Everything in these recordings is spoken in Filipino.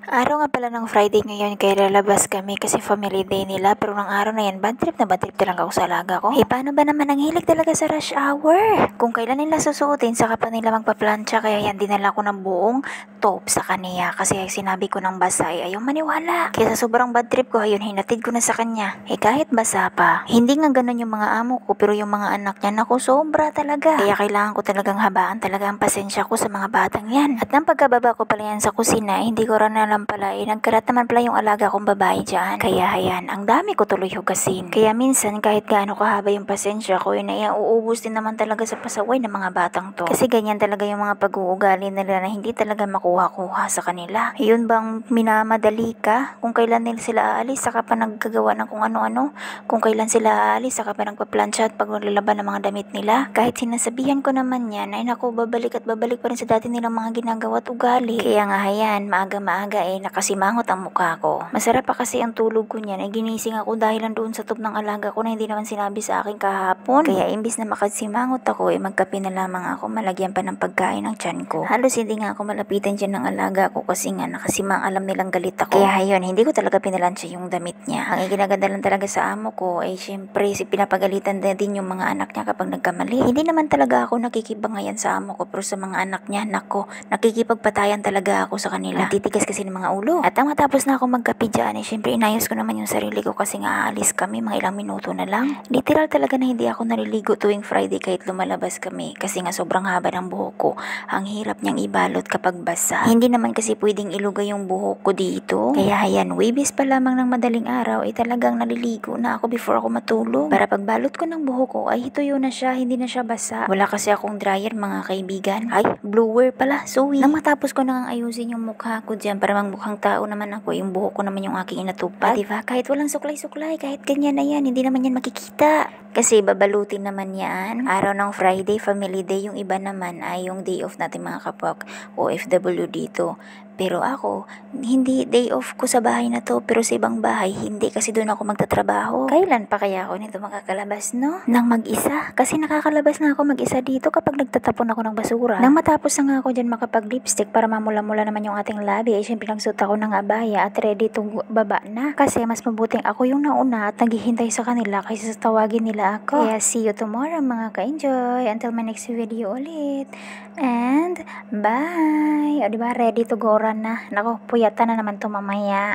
Araw nga pala ng Friday ngayon kaya lalabas kami kasi family day nila pero ng araw na yan bad trip talaga ako sa alaga ko. Paano ba naman ang hilig talaga sa rush hour? Kung kailan nila susuotin saka pa nila magpaplansya kaya yan dinala ko ng buong top sa kanya kasi sinabi ko ng basa ayaw maniwala. Kaya sa sobrang bad trip ko ayun hinatid ko na sa kanya. Kahit basa pa. Hindi nga ganun yung mga amo ko pero yung mga anak niya naku sobra talaga. Kaya kailangan ko talagang habaan talaga ang pasensya ko sa mga batang yan. At nang pagkababa ko pala yan sa kusina hindi ko rin alam pala nagkarat naman pala yung alaga kong babae dyan. Kaya ayan, ang dami ko tuloy hugasin. Kaya minsan kahit gaano kahaba yung pasensya ko uubos din naman talaga sa pasaway ng mga batang to. Kasi ganyan talaga yung mga pag-uugali nila na hindi talaga makuha-kuha sa kanila. Yun bang minamadali ka? Kung kailan nila sila aalis saka pa naggagawa ng kung ano-ano. Kung kailan sila aalis saka pa nagpaplansya at paglalaban ng mga damit nila. Kahit sinasabihan ko naman yan ay naku babalik pa rin sa dati nilang mga ginagawa at ugali. Kaya nga ayan, maaga-maaga nakasimangot ang mukha ko. Masarap pa kasi ang tulog ko niyan ginising ako dahil doon sa tub ng alaga ko na hindi naman sinabi sa akin kahapon. Kaya imbis na makasimangot ako magkape na lamang ako malagyan pa ng pagkain ng tiyan ko. Halos hindi nga ako malapitan dyan ng alaga ko kasi nga nakasimang alam nilang galit ako. Kaya ayun, hindi ko talaga pinalansya yung damit niya. Ang iginaganda lang talaga sa amo ko syempre pinapagalitan na din yung mga anak niya kapag nagkamali. Hindi naman talaga ako nakikibangayan sa amo ko pero sa mga anak niya nako, nakikipagpatayan talaga ako sa kanila. Titigas kasi ng mga ulo. At ang matapos na ako magkape dyan syempre inayos ko naman yung sarili ko kasi nga aalis kami mga ilang minuto na lang. Literal talaga na hindi ako naliligo tuwing Friday kahit lumalabas kami kasi nga sobrang haba ng buhok ko. Ang hirap niyang ibalot kapag basa. Hindi naman kasi pwedeng ilugay yung buhok ko dito. Kaya ayan, wibis pa lamang ng madaling araw talagang naliligo na ako before ako matulog. Para pagbalot ko ng buhok ko tuyo na siya, hindi na siya basa. Wala kasi akong dryer mga kaibigan. Blower pala, suwi. Nang matapos ko nang ayusin yung mukha ko dyan para mukhang tao naman ako, yung buhok ko naman yung aking inatupad. Diba? Kahit walang suklay-suklay, kahit ganyan na yan, hindi naman yan makikita. Kasi babalutin naman yan. Araw ng Friday, family day, yung iba naman ay yung day off natin mga kapwa OFW dito. Pero ako, hindi day off ko sa bahay na to, pero sa ibang bahay, hindi kasi doon ako magtatrabaho. Kailan pa kaya ako nito makakalabas, no? Nang mag-isa. Kasi nakakalabas na ako mag-isa dito kapag nagtatapon ako ng basura. Nang matapos na nga ako dyan makapag-lipstick para mamula-mula naman yung ating labi, syempre nagsuot ako ng abaya at ready to baba na. Kasi mas mabuting ako yung nauna at naghihintay sa kanila kaysa sa tawagin nila ako. Kaya see you tomorrow mga ka-enjoy. Until my next video ulit. And bye! O diba, ready to go run na. Nako, puyatan na naman to mamaya.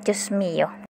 Diyos mio.